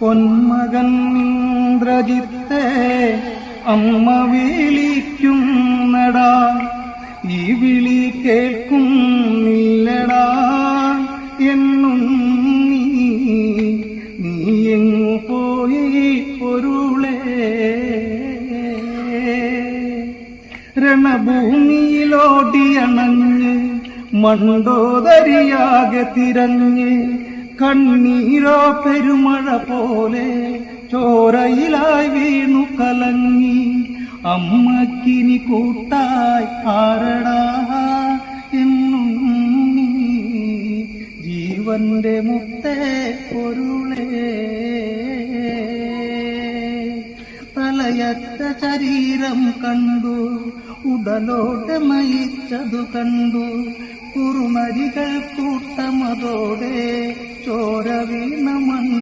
പൊന്മകൻ ഇന്ദ്രജിത്തെ അമ്മ വിളിക്കുന്നടാ, ഈ വിളി കേൾക്കുന്നില്ലടാ എന്നുണ്ണീ, നീ എങ്ങു പോയി പൊരുളേ. രണഭൂമിയിലോടിയണഞ്ഞ് മണ്ടോദരിയാകെ തിരഞ്ഞ്, കണ്ണീരോ പെരുമഴ പോലെ ചോരയിലായി വീണു കലങ്ങി. അമ്മക്കിനി കൂട്ടായി ആരടാ എന്നുണ്ണീ, ജീവന്റെ മുത്തേ പൊരുളേ. തലയറ്റ ശരീരം കണ്ടു, ഉടലോടെ മയിച്ചതു കണ്ടു, കുറുനരികൾ കൂട്ടമതോടെ ചോര വീണ